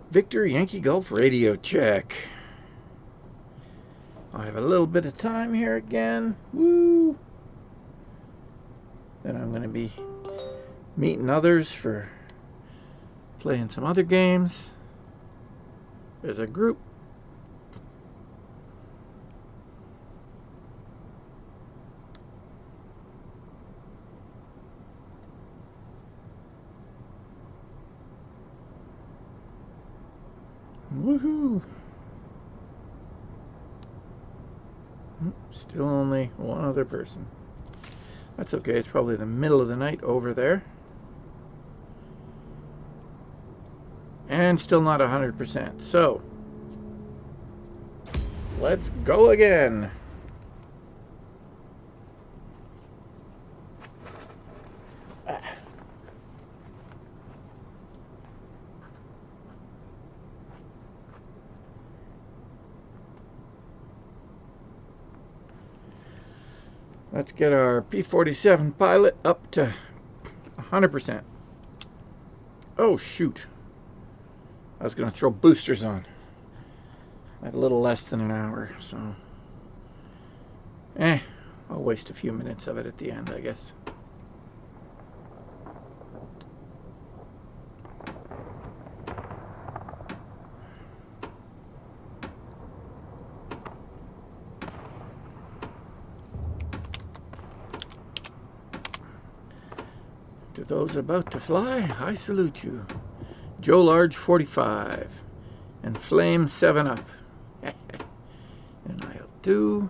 Victor Yankee Golf radio check. I have a little bit of time here again. Woo! Then I'm going to be meeting others for playing some other games as a group. Woohoo! Still only one other person. That's okay, it's probably the middle of the night over there. And still not 100%. So, let's go again. Let's get our P-47 pilot up to 100%. Oh, shoot. I was going to throw boosters on. I had a little less than an hour, so... I'll waste a few minutes of it at the end, I guess. To those about to fly, I salute you. Joe Large 45 and Flame 7 Up. And I'll do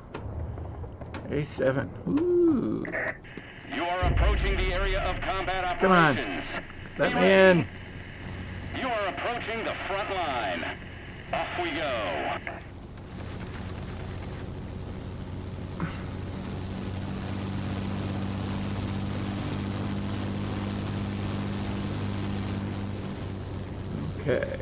a 7. Ooh. You are approaching the area of combat operations. Come on, let me in. You are approaching the front line. Off we go. Okay.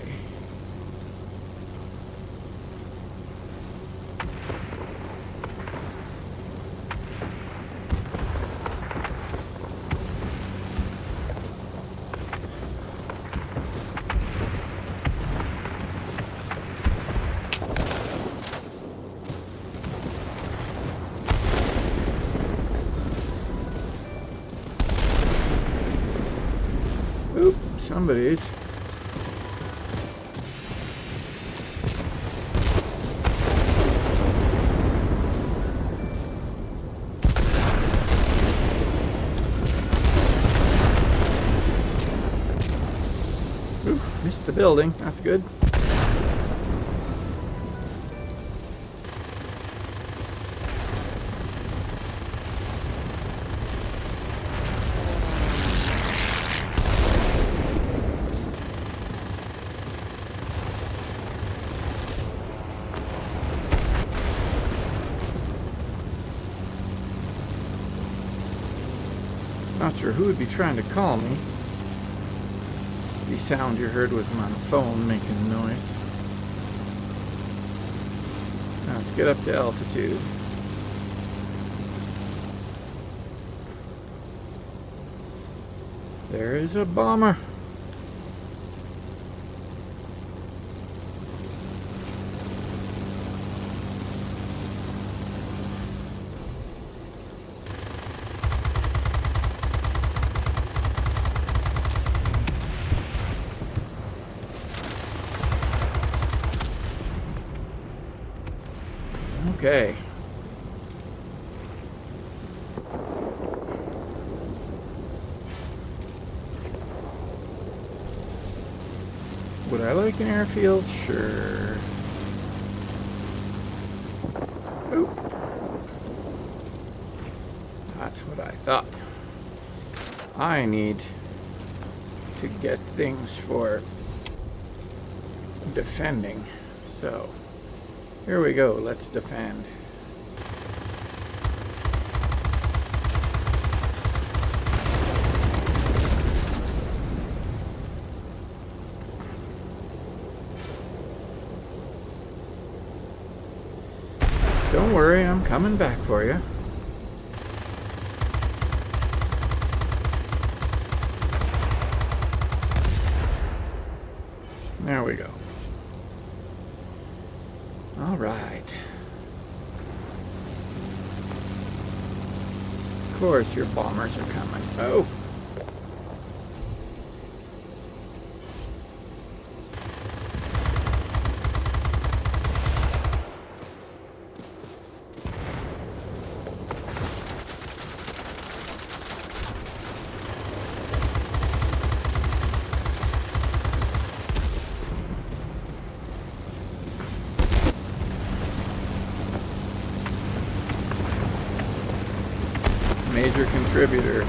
Oop, somebody's. Missed the building, that's good. Not sure who would be trying to call me. The sound you heard was my phone making noise. Now let's get up to altitude. There is a bomber. Okay. Would I like an airfield? Sure. Oop. That's what I thought. I need to get things for defending. So, here we go. Let's defend. Don't worry, I'm coming back for you. There we go. All right. Of course your bombers are coming. Oh! Major contributor.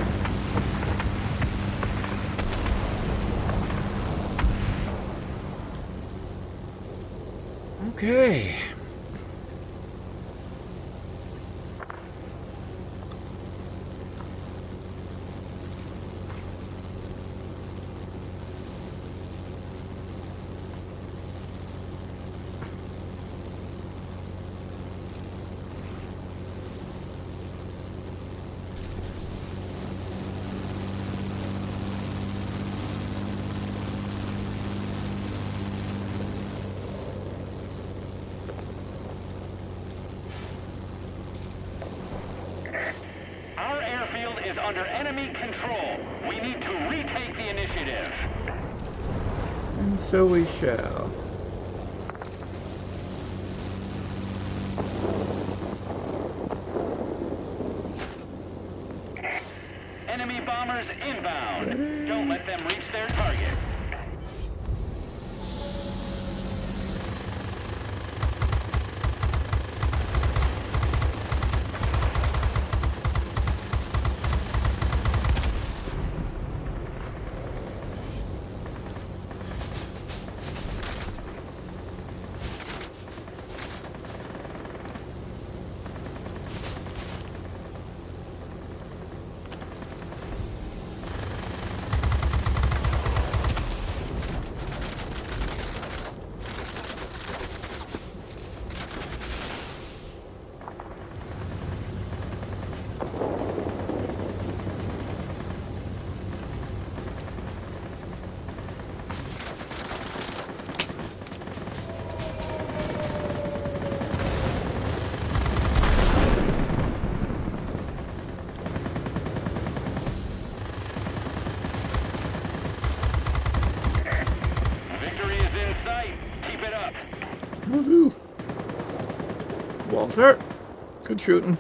Okay. Our airfield is under enemy control. We need to retake the initiative. And so we shall. Enemy bombers inbound. Don't let them reach their target. Victory is in sight. Keep it up. Woohoo! Walter, good shooting.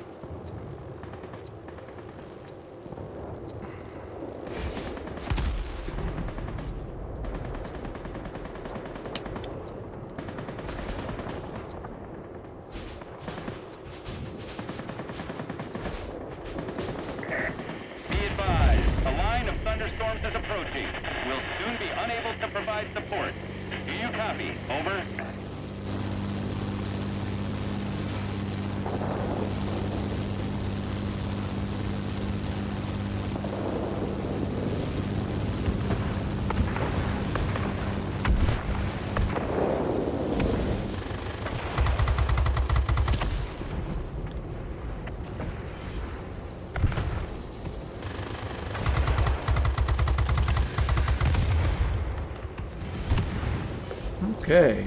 Be advised, a line of thunderstorms is approaching. We'll soon be unable to provide support. Do you copy? Over. Okay.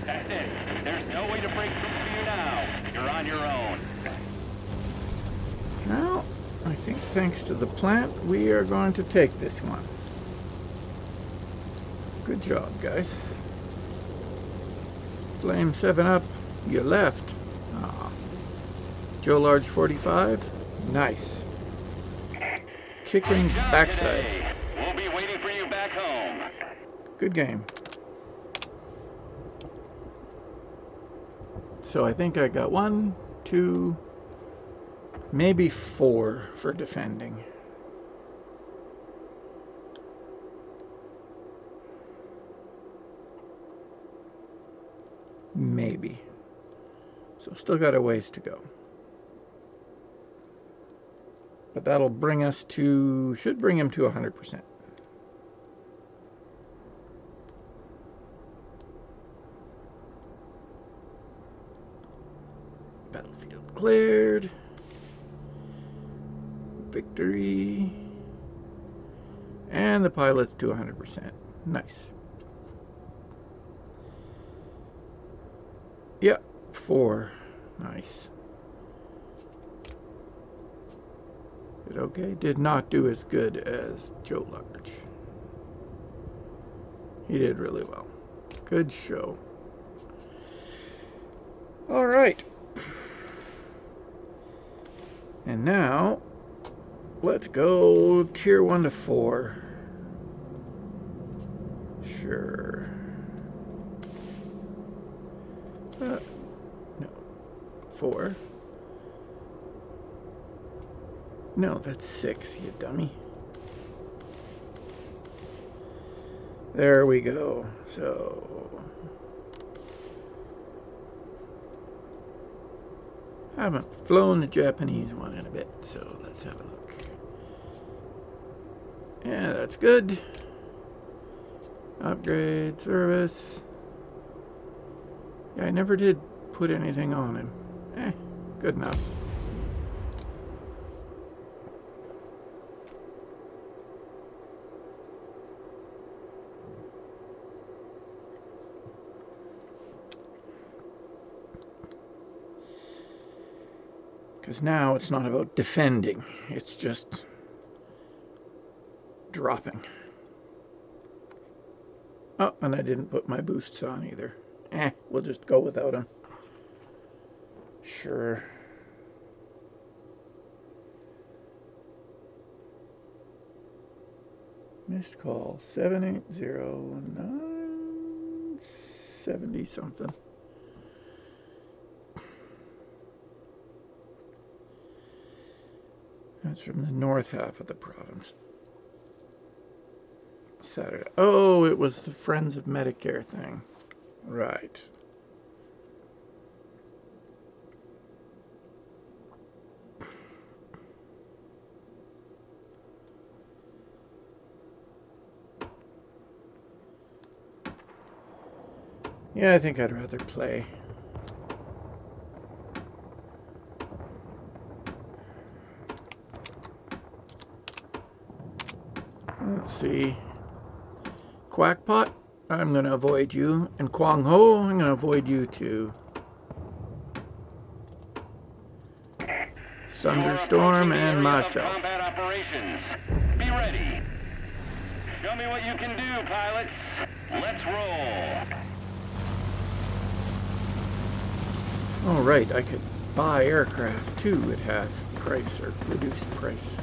That's it. There's no way to break through for you now. You're on your own. Now, I think thanks to the plant, we are going to take this one. Good job, guys. Flame 7 up, you left. Aw. Joe Large 45, nice. Kicking Great job backside. today. We'll be waiting for you back home. Good game. So I think I got 1, 2, maybe 4 for defending. Maybe. So still got a ways to go. But that'll bring us to, should bring him to 100%. Battlefield cleared. Victory. And the pilot's to 100%. Nice. Yep, 4. Nice. Did okay. Did not do as good as Joe Large. He did really well. Good show. All right. And now, let's go tier 1 to 4. Sure. No. 4. No, that's 6, you dummy. There we go. So, I haven't flown the Japanese one in a bit, so let's have a look. Yeah, that's good. Upgrade, service. Yeah, I never did put anything on him. Good enough. Because now it's not about defending, it's just dropping. Oh, and I didn't put my boosts on either. We'll just go without them. Sure. Missed call 780-970 something. That's from the north half of the province. Saturday. Oh, it was the Friends of Medicare thing. Right. Yeah, I think I'd rather play. Let's see. Quackpot, I'm going to avoid you. And Kwang Ho, I'm going to avoid you too. Thunderstorm and myself. Combat operations. Be ready. Show me what you can do, pilots. Let's roll. Oh, right, I could buy aircraft too at half price or reduced price.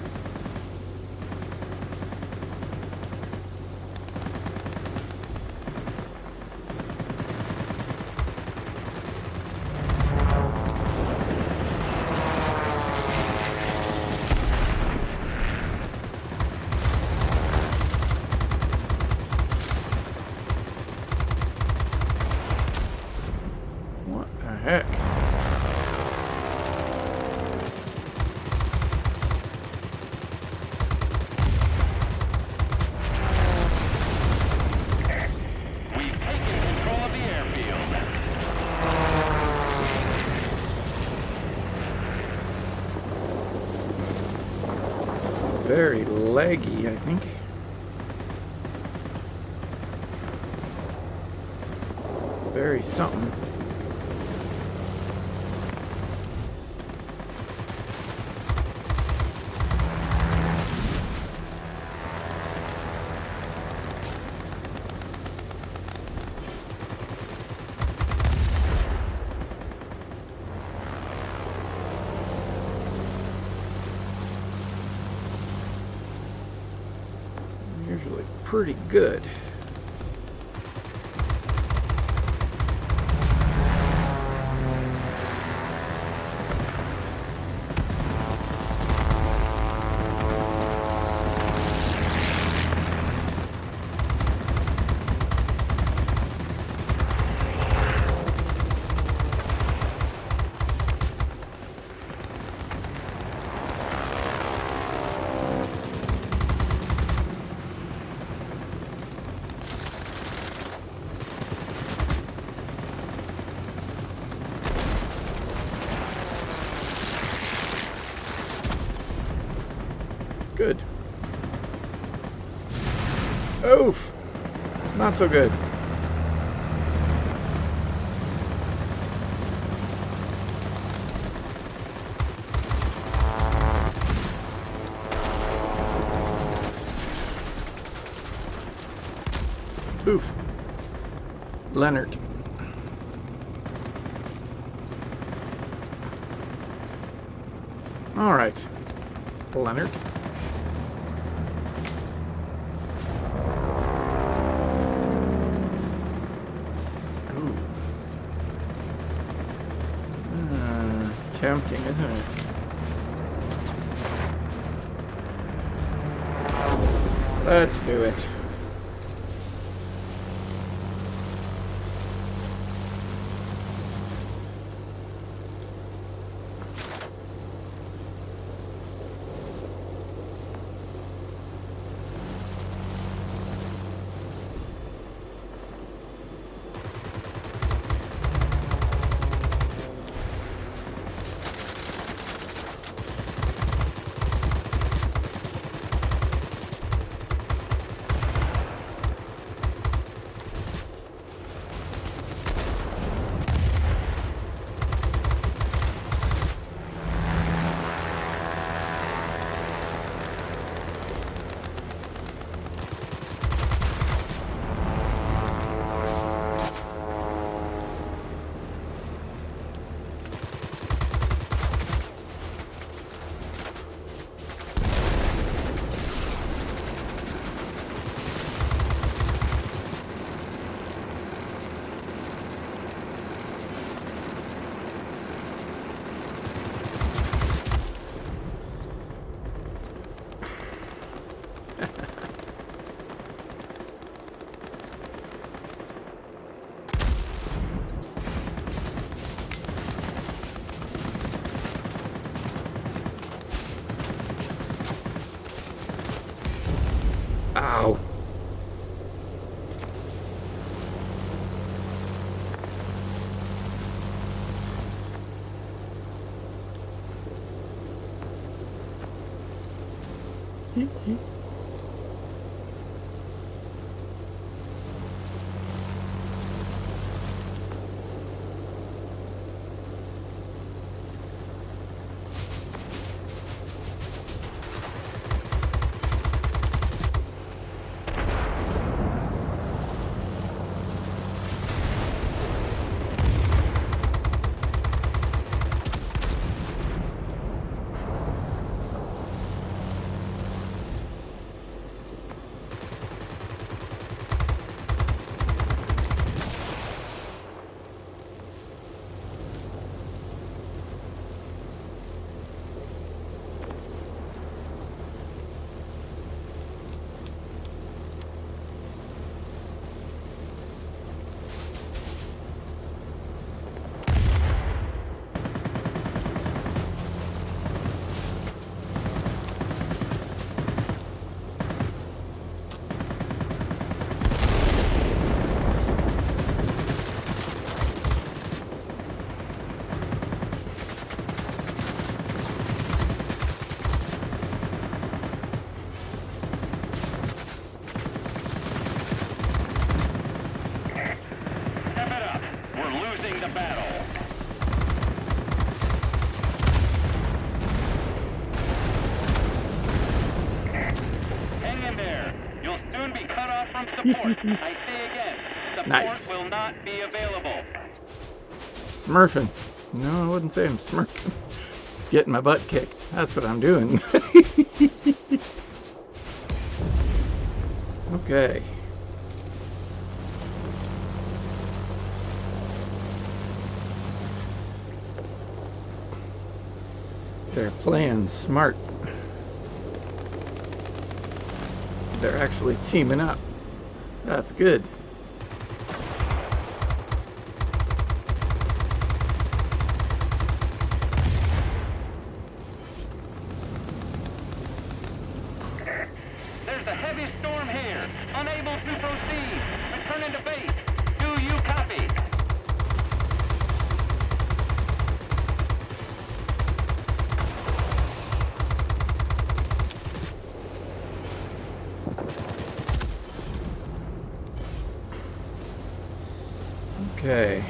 What the heck? We've taken control of the airfield. Very laggy, I think. Very something. Usually pretty good. Good. Oof. Not so good. Oof. Leonard. All right. Leonard. Ooh. Tempting, isn't it? Let's do it. Ow. Step it up. We're losing the battle. Hang in there. You'll soon be cut off from support. I say again, support Nice. will not be available. Smurfing. No, I wouldn't say I'm smurfing. Getting my butt kicked. That's what I'm doing. Okay. They're playing smart. They're actually teaming up. That's good. There's a heavy storm here. Unable to proceed. Returning to base. Do you copy? Okay.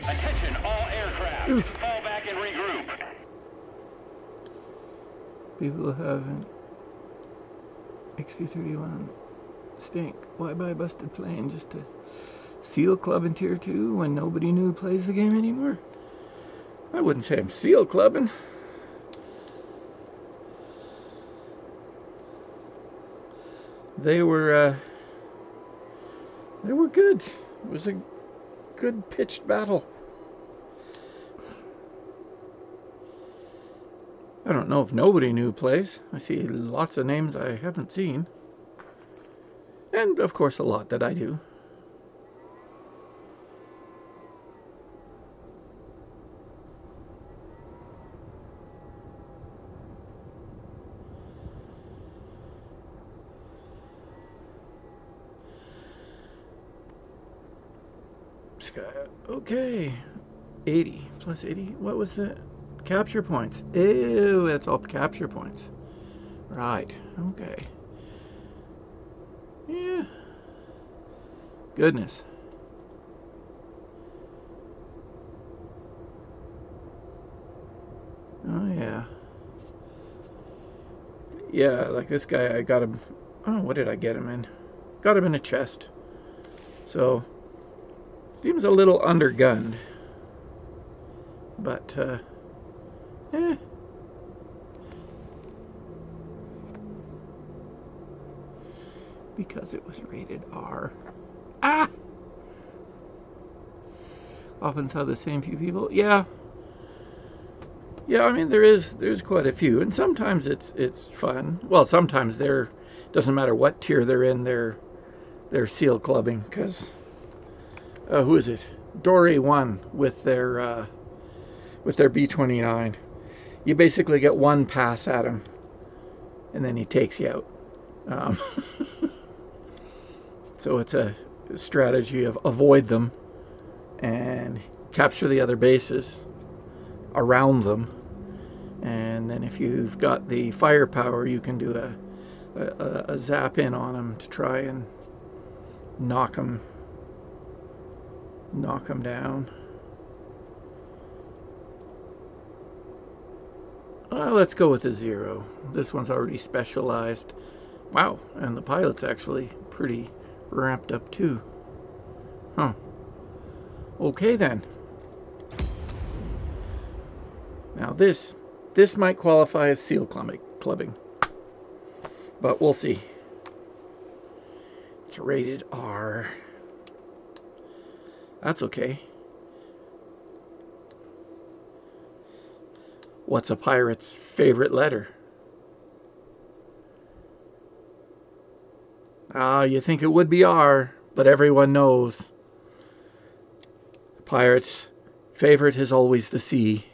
Attention, all aircraft. Oof. Fall back and regroup. People have an XP-31 stink. Why buy a busted plane just to seal club in Tier 2 when nobody new plays the game anymore? I wouldn't say I'm seal clubbing. They were good. It was a good pitched battle. I don't know if nobody new plays. I see lots of names I haven't seen. And, of course, a lot that I do. Okay. 80 plus 80. What was that? Capture points. Ew, that's all capture points. Right. Okay. Yeah. Goodness. Oh, yeah. Yeah, like this guy, I got him. Oh, what did I get him in? Got him in a chest. So, seems a little undergunned. But, eh. Because it was rated R. Ah! Often saw the same few people. Yeah. Yeah, I mean there's quite a few, and sometimes it's fun. Well, sometimes doesn't matter what tier they're in, they're seal clubbing because who is it? Dory won with their B-29. You basically get one pass at him, and then he takes you out. So it's a strategy of avoid them and capture the other bases around them, and then if you've got the firepower, you can do a zap in on them to try and knock them down. Let's go with a 0. This one's already specialized. Wow, and the pilot's actually pretty ramped up too. Huh. Okay then. Now this might qualify as seal clubbing, but we'll see. It's rated R. That's okay. What's a pirate's favorite letter? You think it would be R, but everyone knows. Pirate's favorite is always the C.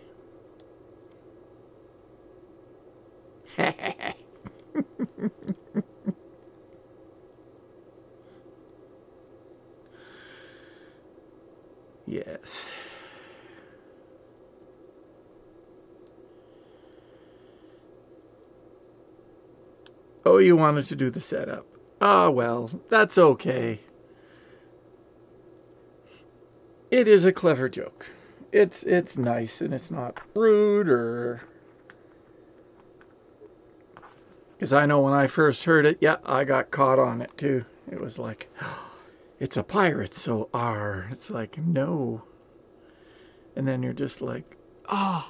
Yes. Oh, you wanted to do the setup. Ah, well, that's okay. It is a clever joke. It's nice and it's not rude or... Because I know when I first heard it, yeah, I got caught on it too. It was like, it's a pirate, so R. It's like, no. And then you're just like, oh.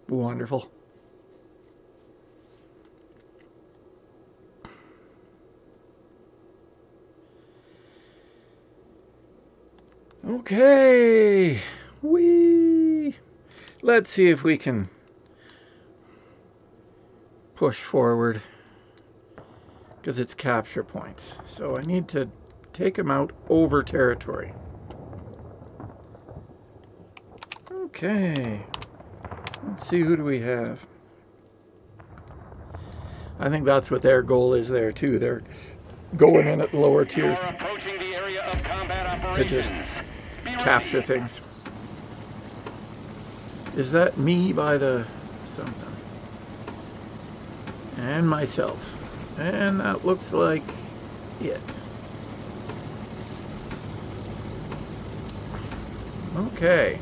Wonderful. Okay. Let's see if we can push forward. Because it's capture points. So I need to take them out over territory. Okay. Let's see, who do we have? I think that's what their goal is there too. They're going in at lower tiers You're approaching the area of combat to just operations. Be capture ready. things. Is that me by the something? And myself. And that looks like it. Okay.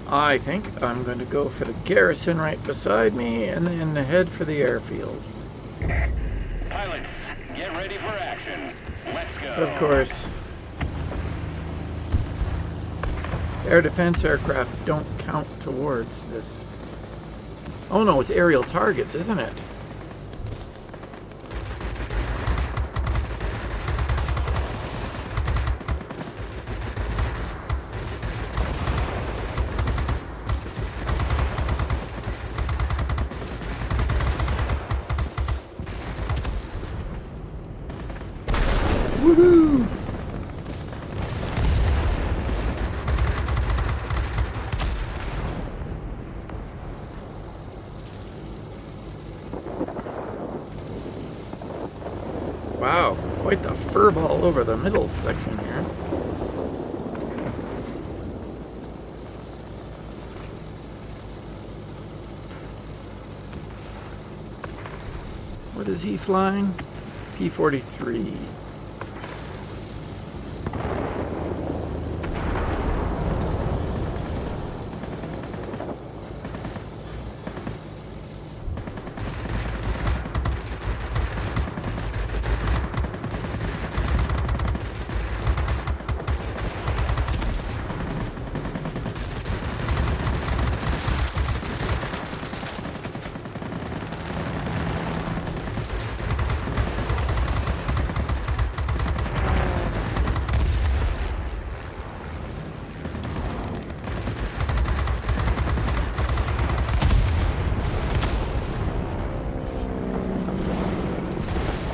I think I'm going to go for the garrison right beside me and then head for the airfield. Pilots, get ready for action. Let's go. Of course, air defense aircraft don't count towards this. Oh no, it's aerial targets, isn't it? Woohoo! Wow, quite the furball over the middle section here. What is he flying? P-43.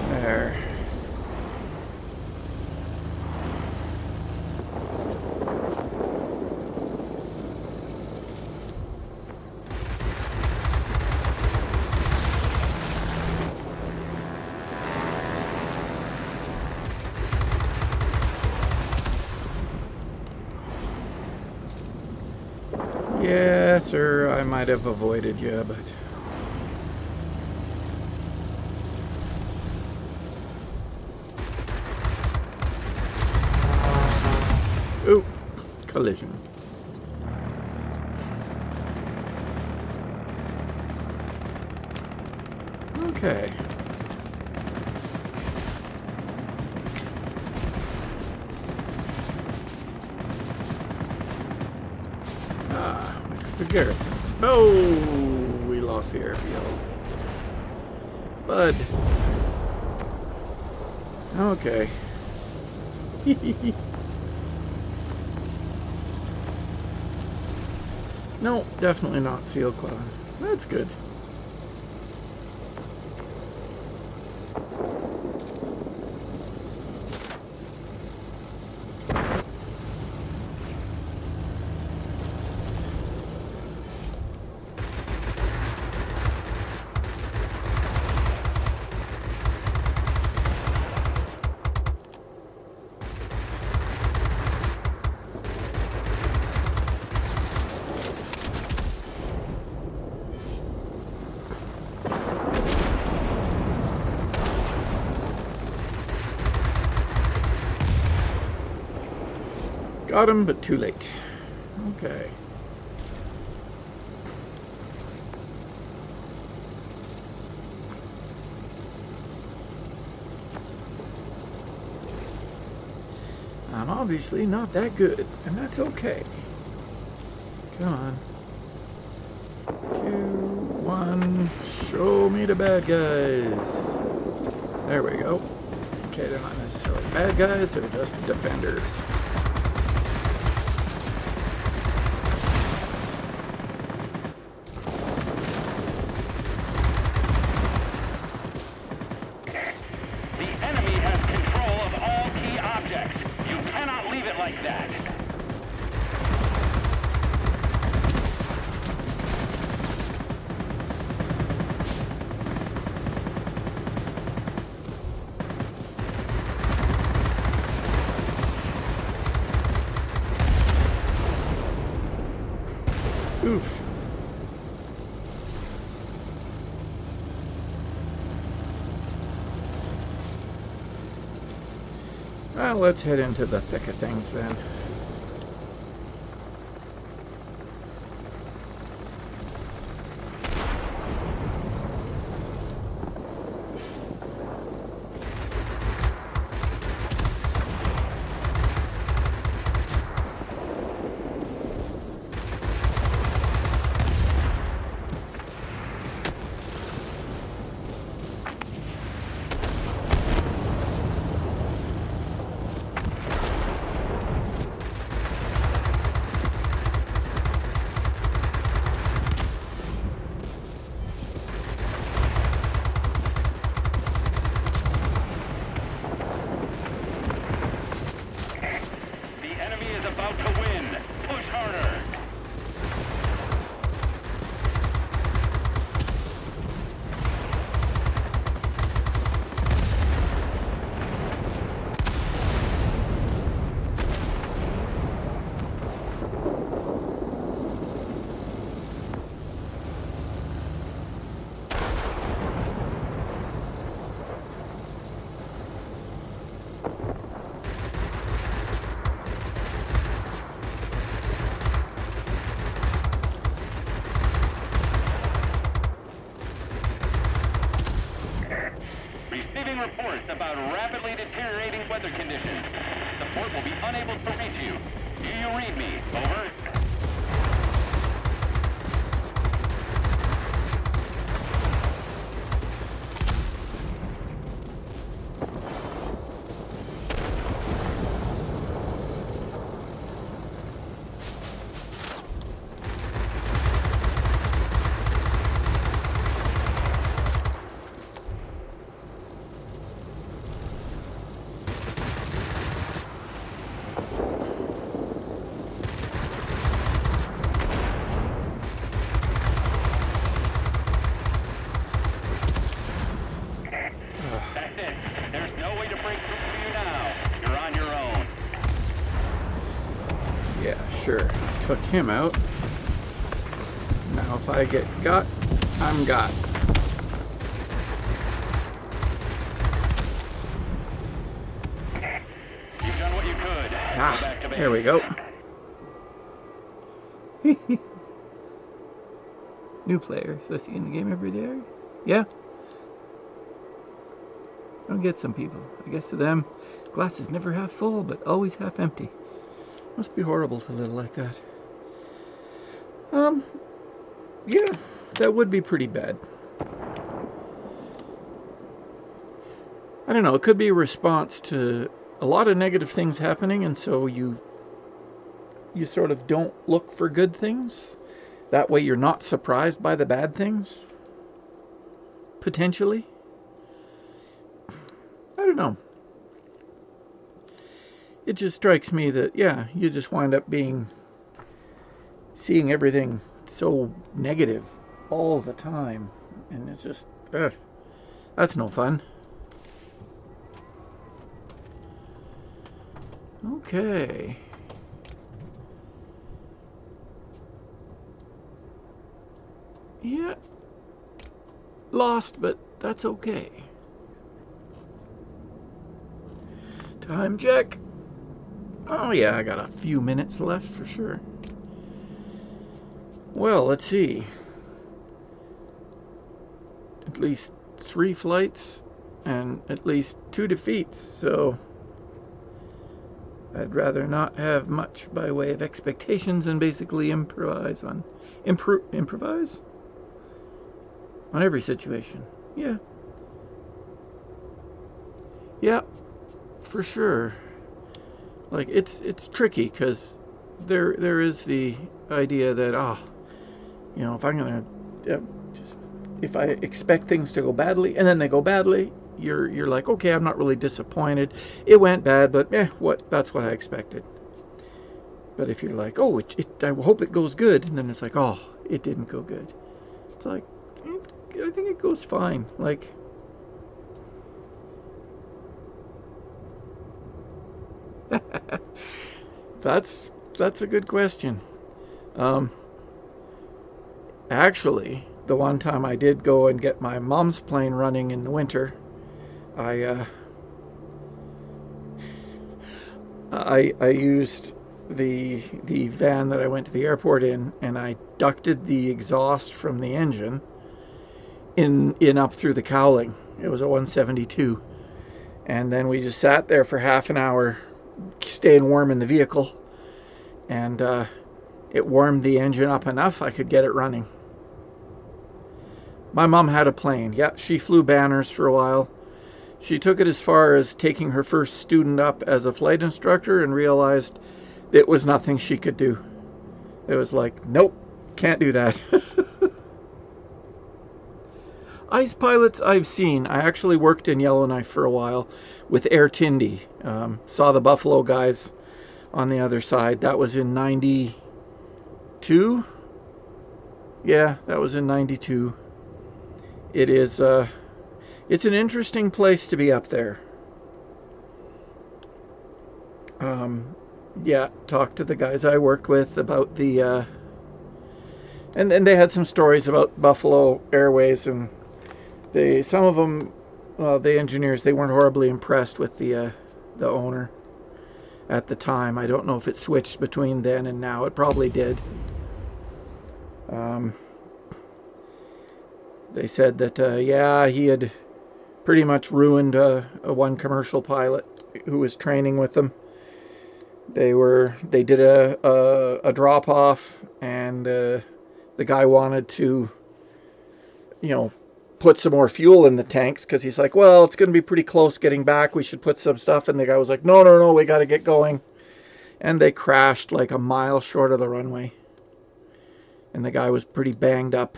There. Yeah, sir, I might have avoided you, but... Ooh, collision. Okay. We took the garrison. Oh, we lost the airfield. Bud. Okay. No, definitely not seal cloud. That's good. Got him, but too late. Okay. I'm obviously not that good, and that's okay. Come on. 2, 1, show me the bad guys. There we go. Okay, they're not necessarily bad guys, they're just defenders. The enemy has control of all key objects. You cannot leave it like that. Oof. Well, let's head into the thick of things then. About to win. Push harder. Receiving reports about rapidly deteriorating weather conditions. Support will be unable to reach you. Do you read me? Over. There's no way to break through for you now. You're on your own. Yeah, sure. Took him out. Now if I get got, I'm got. You've done what you could. Ah, Go back to base. there we go. New player. So is he in the game every day? Yeah. I'll get some people. I guess to them, glass is never half full, but always half empty. Must be horrible to live like that. Yeah, that would be pretty bad. I don't know, it could be a response to a lot of negative things happening, and so you sort of don't look for good things. That way you're not surprised by the bad things. Potentially. I don't know. It just strikes me that, yeah, you just wind up seeing everything so negative all the time. And it's just, that's no fun. Okay. Yeah. Lost, but that's okay. Time check. Oh yeah, I got a few minutes left for sure. Well, let's see. At least 3 flights and at least 2 defeats, so I'd rather not have much by way of expectations and basically improvise on every situation. Yeah. Yeah, for sure. Like it's tricky because there is the idea that if I'm gonna if I expect things to go badly and then they go badly, you're like, okay, I'm not really disappointed. It went bad, but that's what I expected. But if you're like, oh, I hope it goes good, and then it's like, oh, it didn't go good. It's like, I think it goes fine. Like, that's a good question. Actually, the one time I did go and get my mom's plane running in the winter, I I used the van that I went to the airport in, and I ducted the exhaust from the engine in up through the cowling. It was a 172, and then we just sat there for half an hour, staying warm in the vehicle, and it warmed the engine up enough I could get it running. My mom had a plane. Yeah, she flew Banners for a while. She took it as far as taking her first student up as a flight instructor and realized it was nothing she could do. It was like, nope, can't do that. Ice pilots I've seen. I actually worked in Yellowknife for a while with Air Tindy. Saw the Buffalo guys on the other side. That was in 92. Yeah, that was in 92. It is, it's an interesting place to be up there. Yeah, talked to the guys I worked with about the, and then they had some stories about Buffalo Airways, and some of them, the engineers, they weren't horribly impressed with the owner at the time. I don't know if it switched between then and now. It probably did. They said that, yeah, he had pretty much ruined one commercial pilot who was training with them. They did a drop off, and the guy wanted to, put some more fuel in the tanks, because he's like, well, it's going to be pretty close getting back. We should put some stuff. And the guy was like, no, we got to get going. And they crashed like a mile short of the runway. And the guy was pretty banged up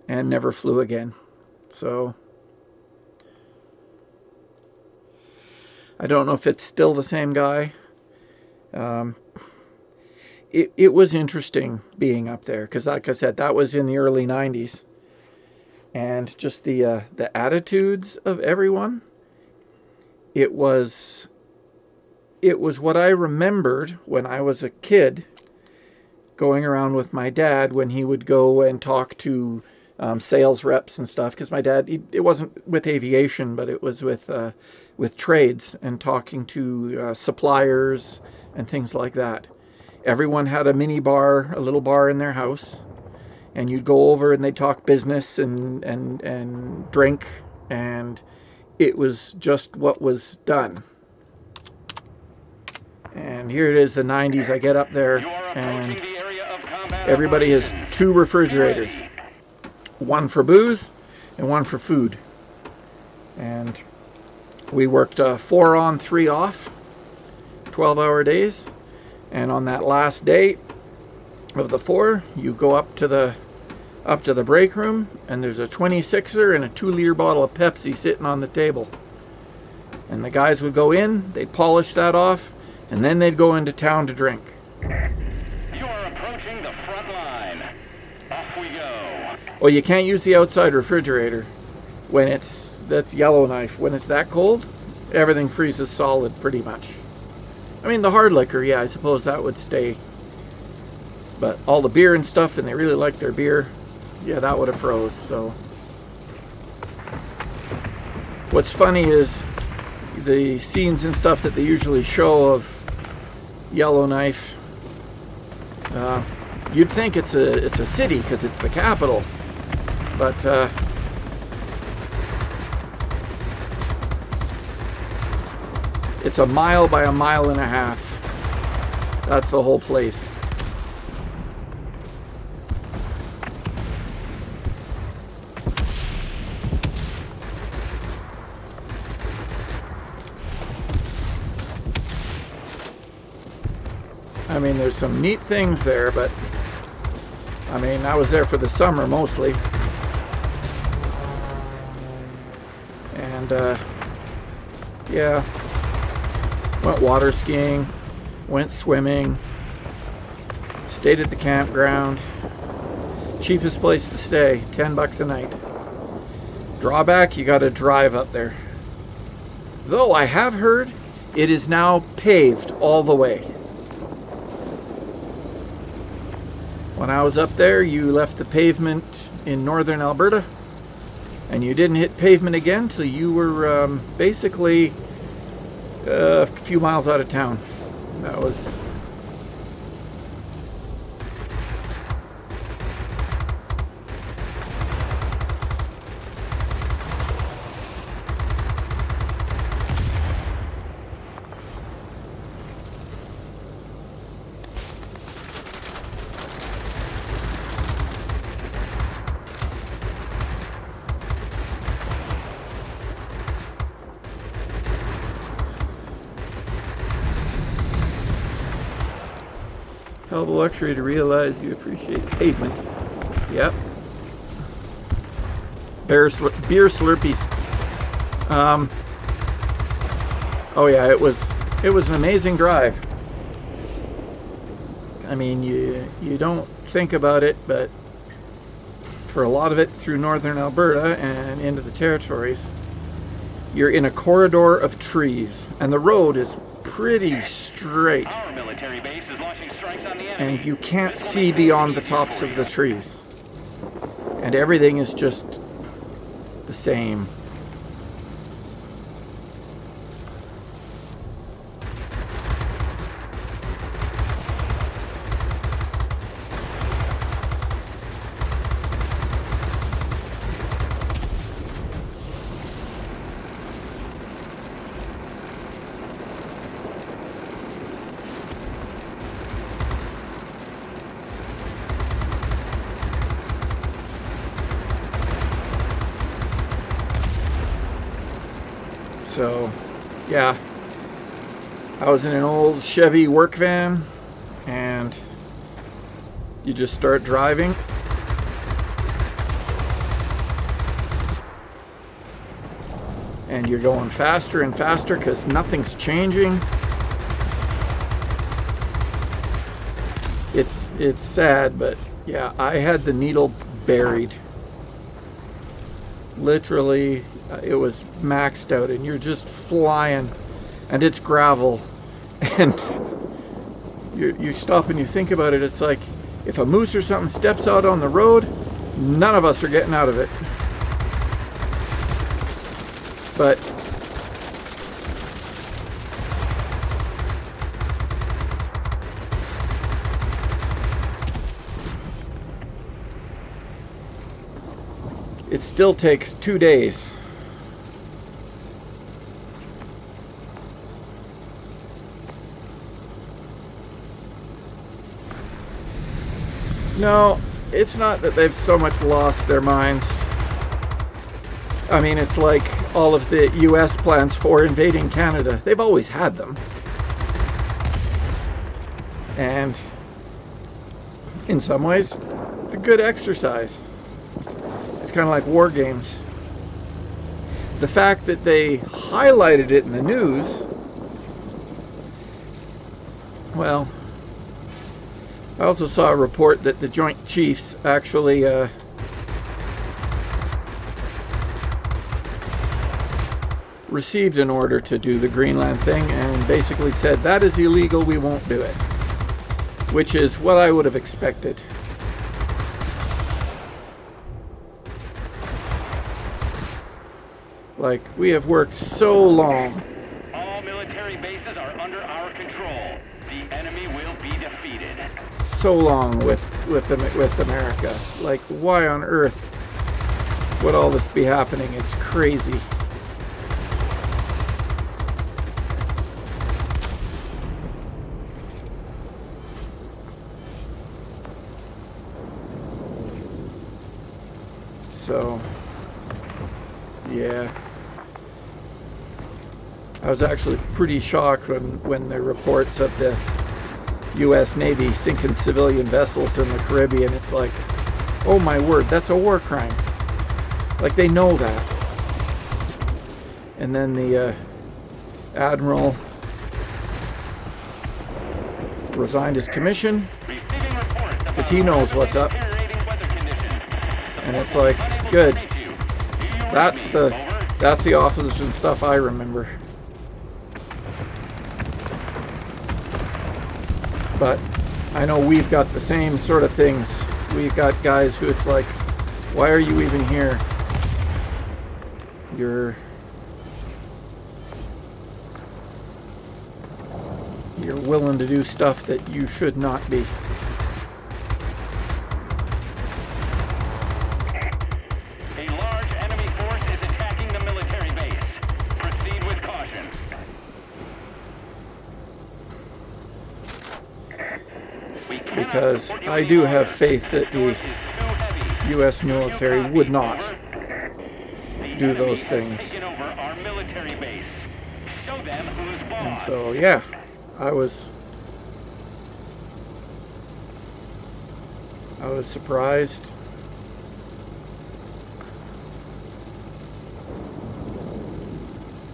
and never flew again. So I don't know if it's still the same guy. It was interesting being up there, because like I said, that was in the early 90s. And just the attitudes of everyone, it was what I remembered when I was a kid, going around with my dad when he would go and talk to sales reps and stuff. Because my dad, it wasn't with aviation, but it was with trades and talking to suppliers and things like that. Everyone had a mini bar, a little bar in their house. And you'd go over and they'd talk business and drink, and it was just what was done. And here it is, the 90s. I get up there, and everybody has 2 refrigerators. One for booze and one for food. And we worked 4 on, 3 off, 12-hour days. And on that last day of the 4, you go up to the break room, and there's a 26er and a 2-liter bottle of Pepsi sitting on the table. And the guys would go in, they'd polish that off, and then they'd go into town to drink. You are approaching the front line. Off we go. Well, you can't use the outside refrigerator when that's Yellowknife. When it's that cold, everything freezes solid pretty much. I mean, the hard liquor, yeah, I suppose that would stay. But all the beer and stuff, and they really like their beer, yeah, that would have froze. So what's funny is the scenes and stuff that they usually show of Yellowknife. You'd think it's a city because it's the capital, but it's a mile by a mile and a half. That's the whole place. I mean, there's some neat things there, but I mean, I was there for the summer mostly. And yeah, went water skiing, went swimming, stayed at the campground. Cheapest place to stay, $10 a night. Drawback, you got to drive up there. Though I have heard it is now paved all the way. When I was up there, you left the pavement in northern Alberta, and you didn't hit pavement again till you were basically a few miles out of town. That was... hell of a luxury to realize you appreciate pavement. Yep. Beer Slurpees. Oh yeah, it was an amazing drive. I mean, you don't think about it, but for a lot of it through northern Alberta and into the territories, you're in a corridor of trees, and the road is pretty straight. Our military base is launching strikes on the enemy. And you can't see beyond the tops of the trees. And everything is just the same. So, yeah, I was in an old Chevy work van, and you just start driving. And you're going faster and faster because nothing's changing. It's sad, but yeah, I had the needle buried. Literally, it was maxed out, and you're just flying, and it's gravel, and you stop and you think about it. It's like if a moose or something steps out on the road, none of us are getting out of it. But it still takes 2 days. No, it's not that they've so much lost their minds. I mean, it's like all of the US plans for invading Canada. They've always had them. And in some ways, it's a good exercise. It's kind of like war games. The fact that they highlighted it in the news, well, I also saw a report that the Joint Chiefs actually received an order to do the Greenland thing and basically said, that is illegal, we won't do it. Which is what I would have expected. Like, we have worked so long. All military bases are under our control. The enemy will be defeated. So long with America. Like, why on earth would all this be happening? It's crazy. So, yeah. I was actually pretty shocked when the reports of the U.S. Navy sinking civilian vessels in the Caribbean. It's like, oh my word, that's a war crime. Like, they know that. And then the Admiral resigned his commission because he knows what's up. And it's like, good. That's the officers and stuff I remember. But I know we've got the same sort of things. We've got guys who it's like, why are you even here? You're willing to do stuff that you should not be. A large enemy force is attacking the military base. Proceed with caution. Because I do have faith that the U.S. military would not do those things. And so, yeah, I was surprised.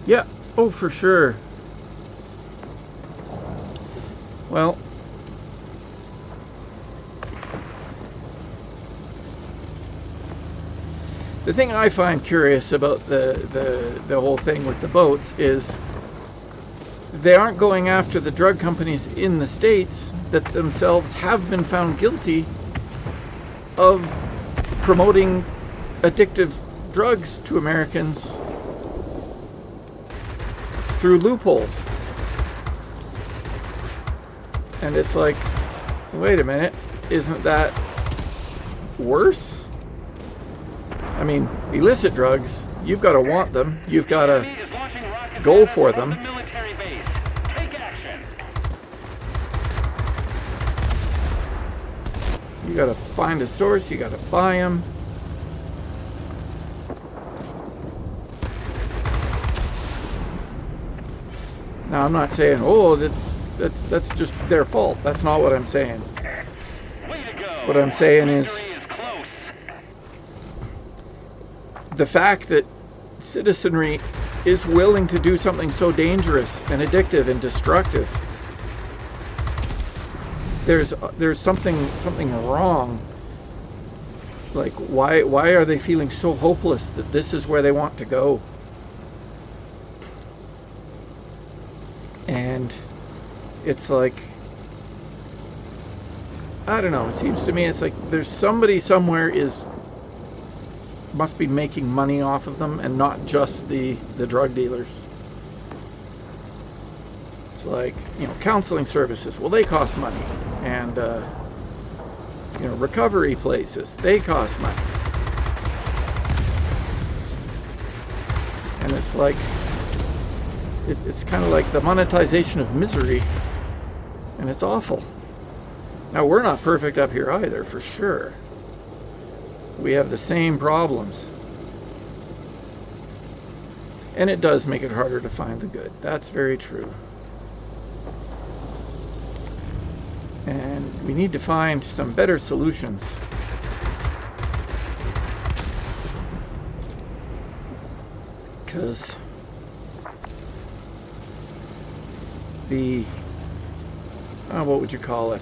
Yeah, oh, for sure. Well, the thing I find curious about the whole thing with the boats is they aren't going after the drug companies in the States that themselves have been found guilty of promoting addictive drugs to Americans through loopholes. And it's like, wait a minute, isn't that worse? I mean, illicit drugs, you've got to want them, you've got to go for them. You got to find a source, you got to buy them. Now, I'm not saying, oh, that's just their fault. That's not what I'm saying. What I'm saying is the fact that citizenry is willing to do something so dangerous and addictive and destructive. There's something wrong. Like, why are they feeling so hopeless that this is where they want to go? And it's like, I don't know, it seems to me it's like there's somebody somewhere must be making money off of them, and not just the drug dealers. It's like, counseling services, well, they cost money. And recovery places, they cost money. And it's like, it's kind of like the monetization of misery, and it's awful. Now, we're not perfect up here either, for sure. We have the same problems. And it does make it harder to find the good. That's very true. And we need to find some better solutions. Because what would you call it?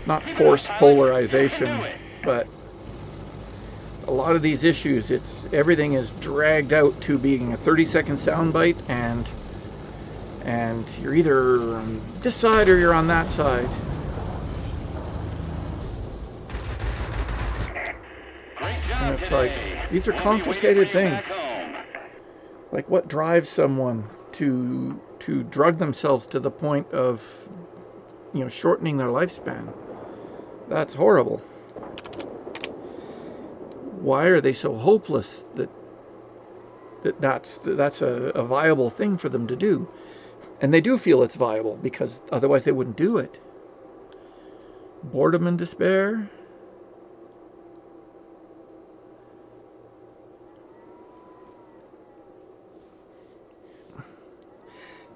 Not forced polarization, but a lot of these issues, everything is dragged out to being a 30-second soundbite, and you're either on this side or you're on that side. And it's like, these are complicated things. Like, what drives someone to drug themselves to the point of, shortening their lifespan? That's horrible. Why are they so hopeless that's a viable thing for them to do? And they do feel it's viable, because otherwise they wouldn't do it. Boredom and despair.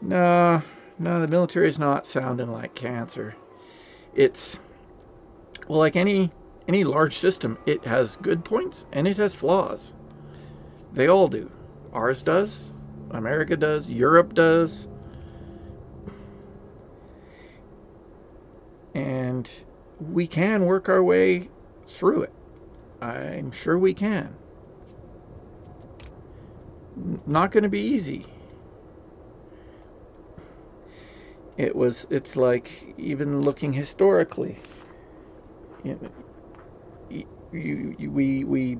No, the military is not sounding like cancer. It's, well, like any large system, it has good points and it has flaws. They all do. Ours does. America does. Europe does. And we can work our way through it. I'm sure we can. Not going to be easy. It's like, even looking historically, you know, we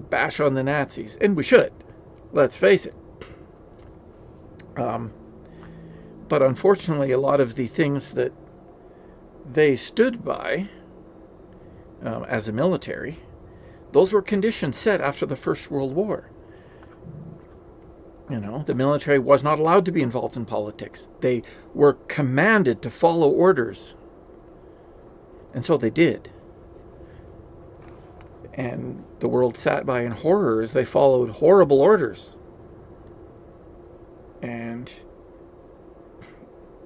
bash on the Nazis, and we should. Let's face it. Um, but unfortunately, a lot of the things that they stood by as a military, those were conditions set after the First World War. The military was not allowed to be involved in politics. They were commanded to follow orders. And so they did. And the world sat by in horror as they followed horrible orders.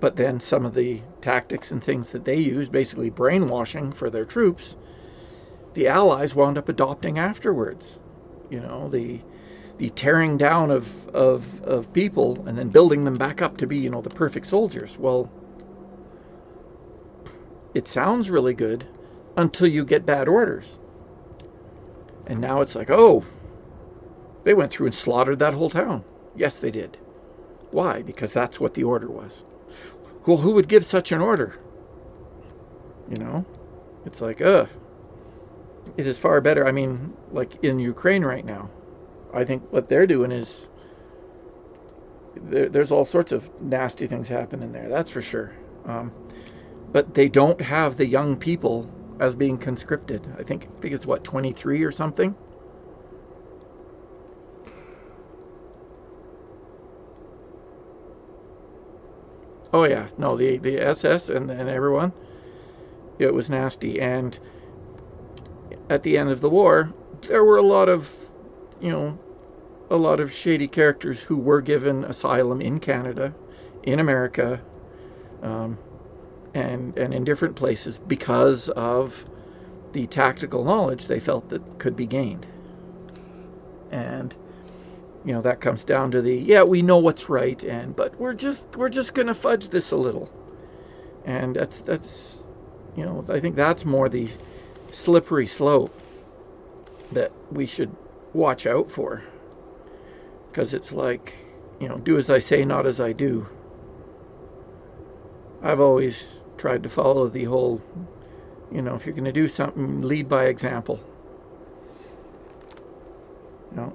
But then some of the tactics and things that they used, basically brainwashing for their troops, the Allies wound up adopting afterwards. The tearing down of people and then building them back up to be, the perfect soldiers. Well, it sounds really good until you get bad orders. And now it's like, oh, they went through and slaughtered that whole town. Yes, they did. Why? Because that's what the order was. Well, who would give such an order? It's like, it is far better. I mean, like in Ukraine right now, I think what they're doing is, there's all sorts of nasty things happening there, that's for sure. But they don't have the young people as being conscripted. I think it's what, 23 or something? Oh yeah, no, the SS and everyone, it was nasty. And at the end of the war, there were a lot of shady characters who were given asylum in Canada, in America, and in different places because of the tactical knowledge they felt that could be gained. And that comes down to we know what's right, but we're just going to fudge this a little. And that's I think that's more the slippery slope that we should watch out for. Because it's like, do as I say, not as I do. I've always tried to follow the whole, if you're going to do something, lead by example.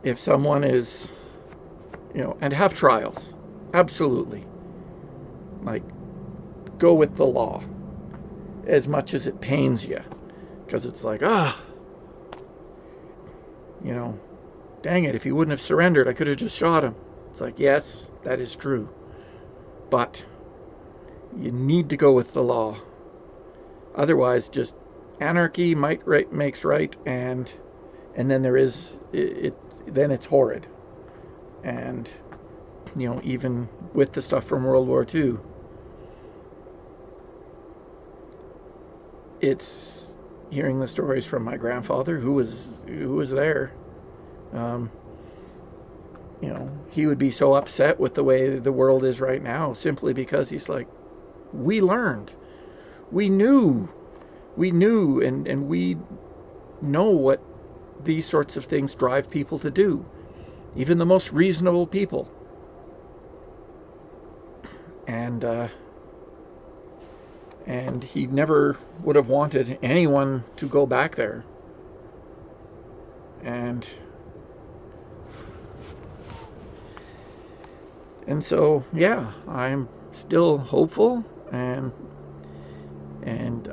If someone is, and have trials, absolutely. Like, go with the law as much as it pains you. Because it's like, dang it, if he wouldn't have surrendered, I could have just shot him. It's like, yes, that is true. But you need to go with the law. Otherwise, just anarchy makes right, and then there is it. Then it's horrid. And even with the stuff from World War II, it's hearing the stories from my grandfather, who was there. He would be so upset with the way the world is right now, simply because he's like, we learned, we knew, and we know what these sorts of things drive people to do, even the most reasonable people. And he never would have wanted anyone to go back there. And so, yeah, I'm still hopeful, and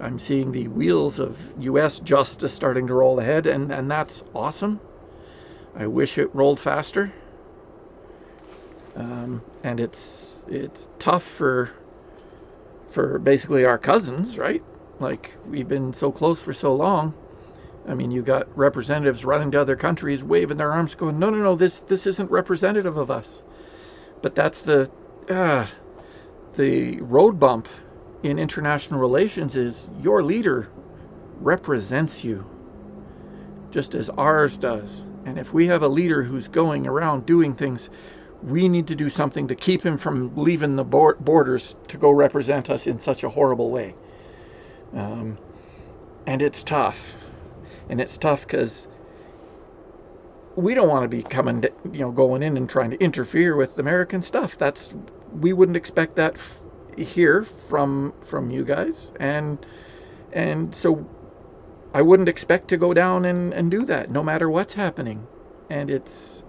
I'm seeing the wheels of U.S. justice starting to roll ahead, and that's awesome. I wish it rolled faster. And it's tough for basically our cousins, right? Like, we've been so close for so long. I mean, you got representatives running to other countries, waving their arms, going, no, this isn't representative of us. But that's the road bump in international relations, is your leader represents you, just as ours does. And if we have a leader who's going around doing things, we need to do something to keep him from leaving the borders to go represent us in such a horrible way. And it's tough. And it's tough because we don't want to be going in and trying to interfere with American stuff. We wouldn't expect that hear from you guys, and so I wouldn't expect to go down and do that, no matter what's happening. And it's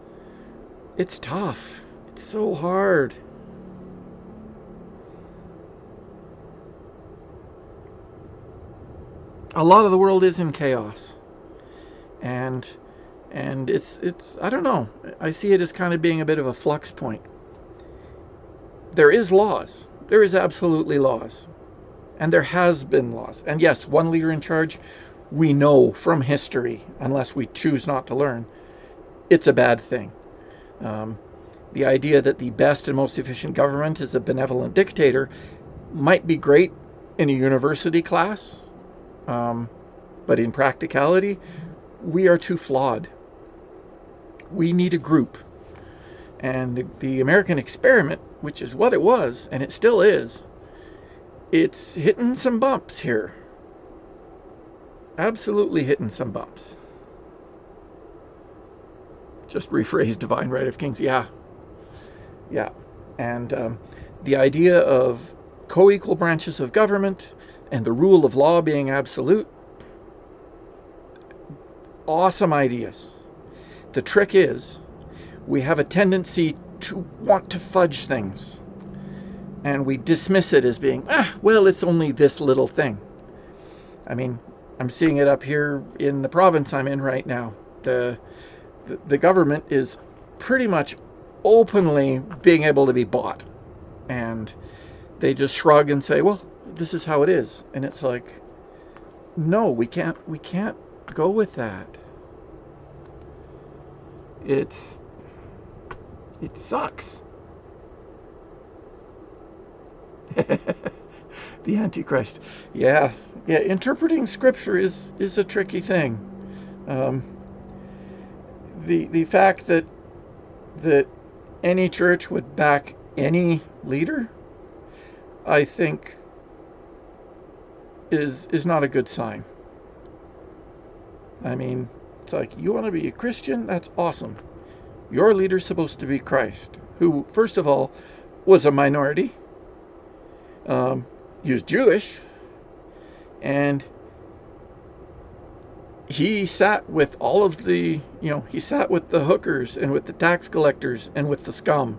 tough. It's so hard. A lot of the world is in chaos, and it's I don't know. I see it as kind of being a bit of a flux point. There is laws. There is absolutely laws. And there has been laws. And yes, one leader in charge, we know from history, unless we choose not to learn, it's a bad thing. The idea that the best and most efficient government is a benevolent dictator might be great in a university class, but in practicality, we are too flawed. We need a group. And the American experiment, which is what it was, and it still is, it's hitting some bumps here. Absolutely hitting some bumps. Just rephrase divine right of kings. Yeah. And the idea of co-equal branches of government and the rule of law being absolute, awesome ideas. The trick is, we have a tendency to want to fudge things. And we dismiss it as being, well, it's only this little thing. I mean, I'm seeing it up here in the province I'm in right now. The government is pretty much openly being able to be bought. And they just shrug and say, well, this is how it is. And it's like, no, we can't go with that. It sucks. The Antichrist. Yeah. Interpreting Scripture is a tricky thing. The fact that any church would back any leader, I think, is not a good sign. I mean, it's like, you want to be a Christian? That's awesome. Your leader's supposed to be Christ, who, first of all, was a minority. He was Jewish, and he sat with all of the, he sat with the hookers and with the tax collectors and with the scum.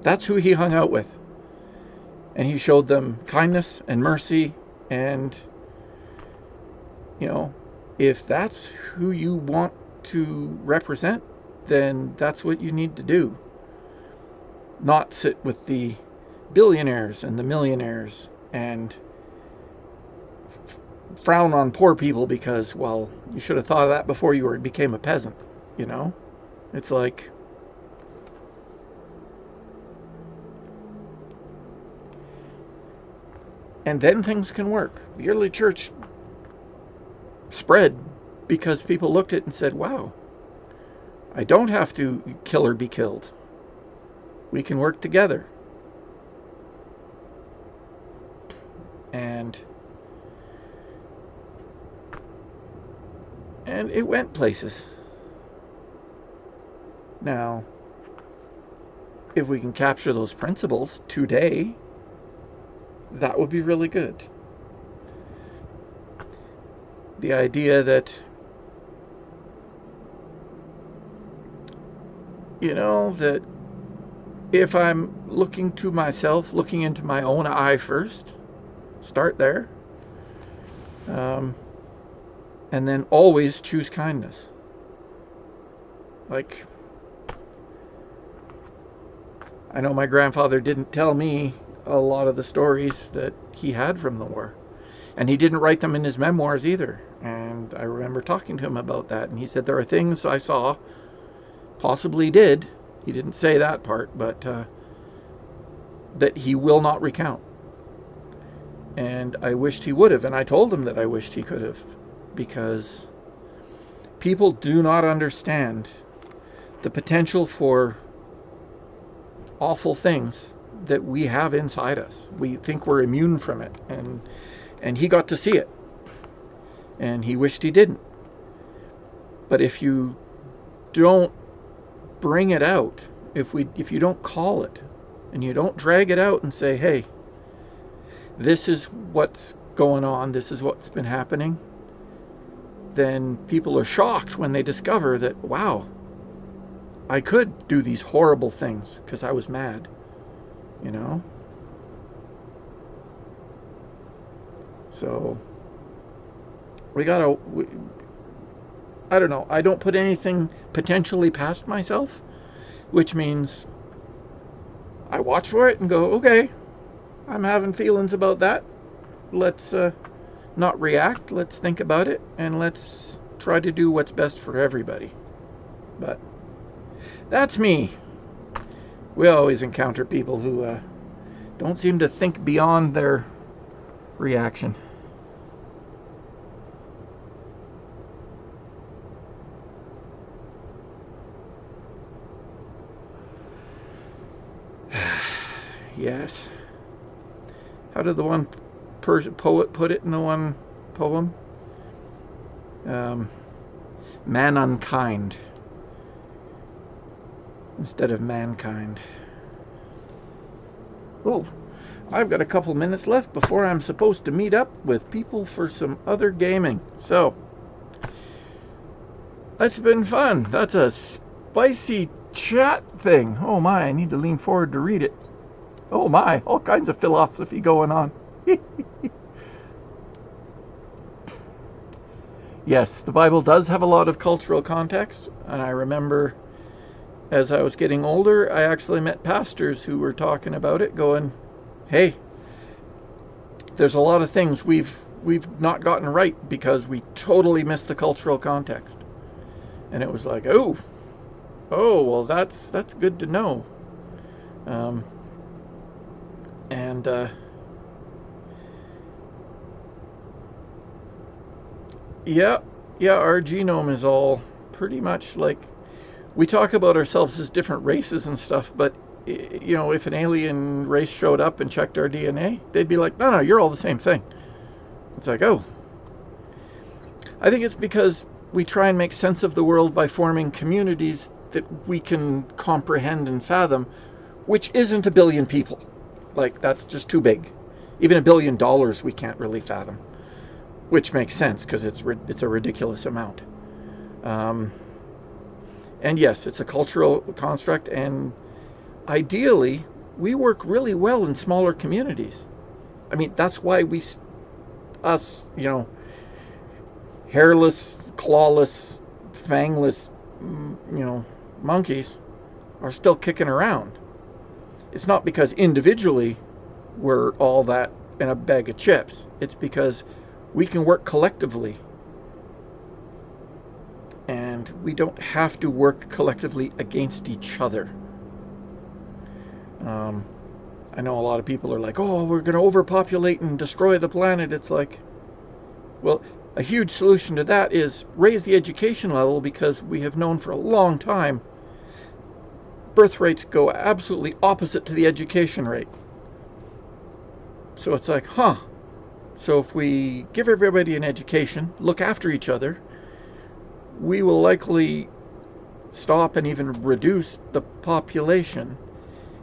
That's who he hung out with. And he showed them kindness and mercy, and, if that's who you want to represent, then that's what you need to do. Not sit with the billionaires and the millionaires and frown on poor people because, well, you should have thought of that before you became a peasant, It's like, and then things can work. The early church spread because people looked at it and said, wow, I don't have to kill or be killed. We can work together. And it went places. Now, if we can capture those principles today, that would be really good. The idea that, that if I'm looking to myself, looking into my own eye first, start there, and then always choose kindness. Like, I know my grandfather didn't tell me a lot of the stories that he had from the war, and he didn't write them in his memoirs either. And I remember talking to him about that, and he said there are things I saw, possibly did, he didn't say that part, but that he will not recount. And I wished he would have, and I told him that I wished he could have, because people do not understand the potential for awful things that we have inside us. We think we're immune from it, and he got to see it, and he wished he didn't. But if you don't bring it out, if you don't call it, and you don't drag it out and say, hey, this is what's going on, this is what's been happening, then people are shocked when they discover that, wow, I could do these horrible things because I was mad, you know? So I don't know, I don't put anything potentially past myself, which means I watch for it and go, okay, I'm having feelings about that. Let's not react, let's think about it, and let's try to do what's best for everybody. But that's me. We always encounter people who don't seem to think beyond their reaction. Yes. How did the one poet put it in the one poem? Man unkind instead of mankind. Oh, I've got a couple minutes left before I'm supposed to meet up with people for some other gaming. So, that's been fun. That's a spicy chat thing. Oh my, I need to lean forward to read it. Oh my, all kinds of philosophy going on. Yes, the Bible does have a lot of cultural context, and I remember as I was getting older, I actually met pastors who were talking about it, going, hey, there's a lot of things we've not gotten right because we totally missed the cultural context. And it was like, oh, well, that's good to know. Yeah, our genome is all pretty much like, we talk about ourselves as different races and stuff, but you know, if an alien race showed up and checked our DNA, they'd be like, no, you're all the same thing. It's like, oh. I think it's because we try and make sense of the world by forming communities that we can comprehend and fathom, which isn't a billion people. Like, that's just too big. Even $1 billion we can't really fathom, which makes sense because it's a ridiculous amount. And yes, it's a cultural construct, and ideally, we work really well in smaller communities. I mean, that's why us, you know, hairless, clawless, fangless, you know, monkeys are still kicking around. It's not because individually we're all that in a bag of chips. It's because we can work collectively. And we don't have to work collectively against each other. I know a lot of people are like, oh, we're going to overpopulate and destroy the planet. It's like, well, a huge solution to that is raise the education level, because we have known for a long time birth rates go absolutely opposite to the education rate. So it's like, so if we give everybody an education, look after each other, we will likely stop and even reduce the population,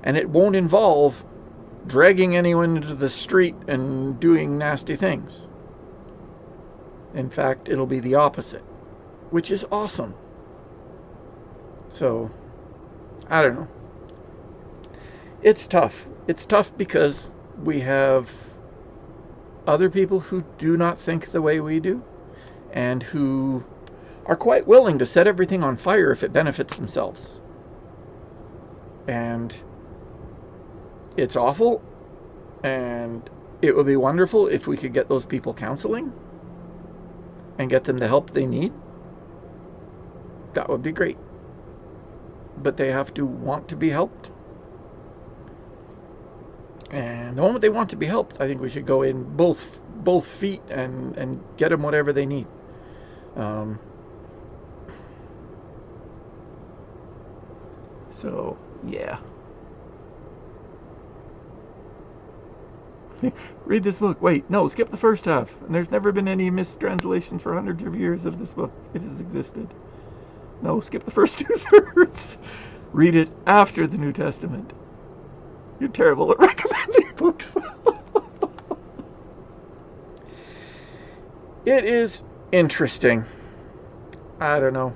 and it won't involve dragging anyone into the street and doing nasty things. In fact, it'll be the opposite, which is awesome. So, I don't know. It's tough. It's tough because we have other people who do not think the way we do, and who are quite willing to set everything on fire if it benefits themselves. And it's awful, and it would be wonderful if we could get those people counseling and get them the help they need. That would be great. But they have to want to be helped. And the moment they want to be helped, I think we should go in both feet and get them whatever they need. So, yeah. Read this book. Wait, no, skip the first half. And there's never been any mistranslations for hundreds of years of this book. It has existed. No, skip the first 2/3. Read it after the New Testament. You're terrible at recommending books. It is interesting. I don't know.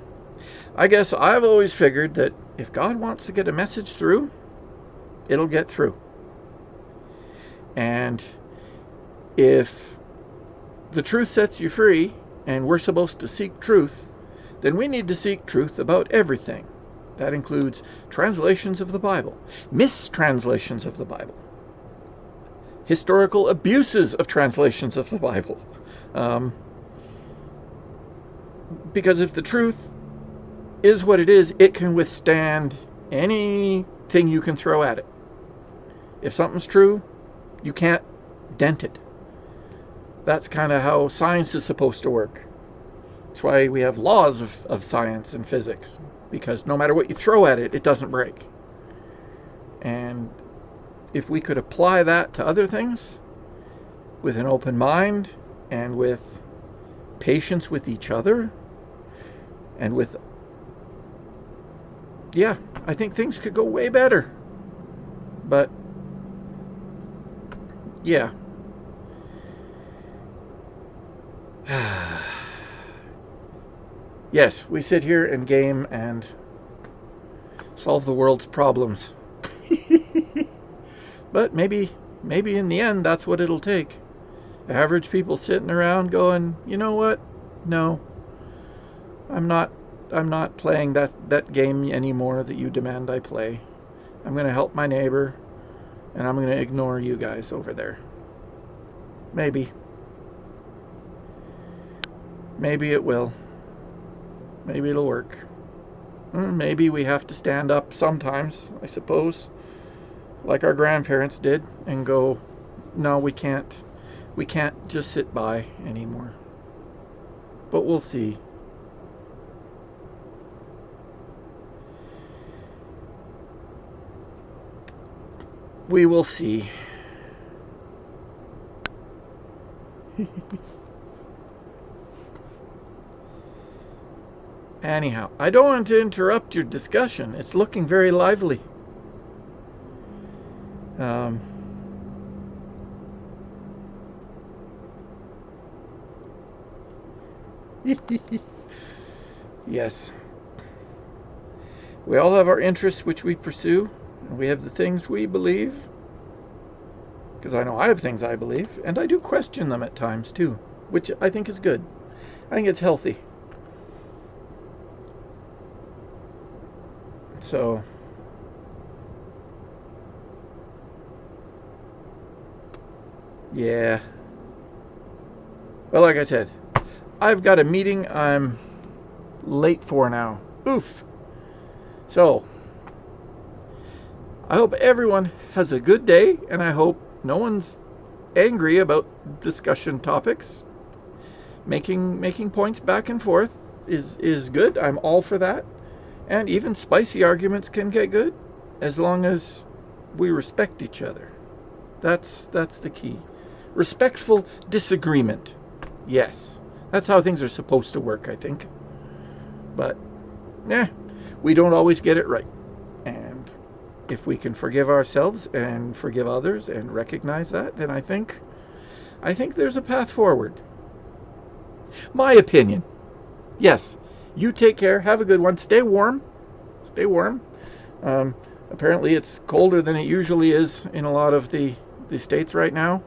I guess I've always figured that if God wants to get a message through, it'll get through. And if the truth sets you free, and we're supposed to seek truth, then we need to seek truth about everything. That includes translations of the Bible, mistranslations of the Bible, historical abuses of translations of the Bible. Because if the truth is what it is, it can withstand anything you can throw at it. If something's true, you can't dent it. That's kind of how science is supposed to work. That's why we have laws of science and physics, because no matter what you throw at it, it doesn't break. And if we could apply that to other things with an open mind and with patience with each other and with, yeah, I think things could go way better. But yeah. Yes, we sit here and game and solve the world's problems. But maybe in the end that's what it'll take. Average people sitting around going, you know what? No. I'm not playing that game anymore that you demand I play. I'm going to help my neighbor, and I'm going to ignore you guys over there. Maybe. Maybe it will. Maybe it'll work. Maybe we have to stand up sometimes, I suppose, like our grandparents did, and go, no, we can't just sit by anymore. But we'll see. We will see. Anyhow, I don't want to interrupt your discussion. It's looking very lively. Yes. We all have our interests which we pursue, and we have the things we believe. Because I know I have things I believe, and I do question them at times too, which I think is good. I think it's healthy. So, yeah. Well, like I said, I've got a meeting I'm late for now. Oof. So, I hope everyone has a good day, and I hope no one's angry about discussion topics. Making points back and forth is good. I'm all for that. And even spicy arguments can get good as long as we respect each other. That's the key. Respectful disagreement. Yes. That's how things are supposed to work, I think. But, we don't always get it right. And if we can forgive ourselves and forgive others and recognize that, then I think there's a path forward. My opinion. Yes. You take care. Have a good one. Stay warm. Stay warm. Apparently it's colder than it usually is in a lot of the states right now.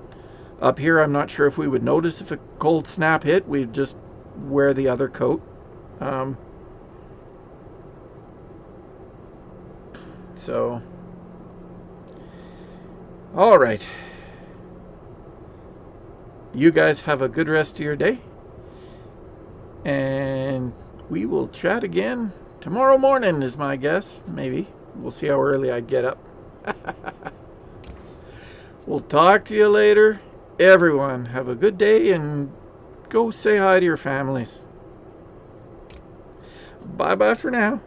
Up here, I'm not sure if we would notice if a cold snap hit. We'd just wear the other coat. So, all right. You guys have a good rest of your day. And we will chat again tomorrow morning is my guess. Maybe. We'll see how early I get up. We'll talk to you later. Everyone, have a good day and go say hi to your families. Bye-bye for now.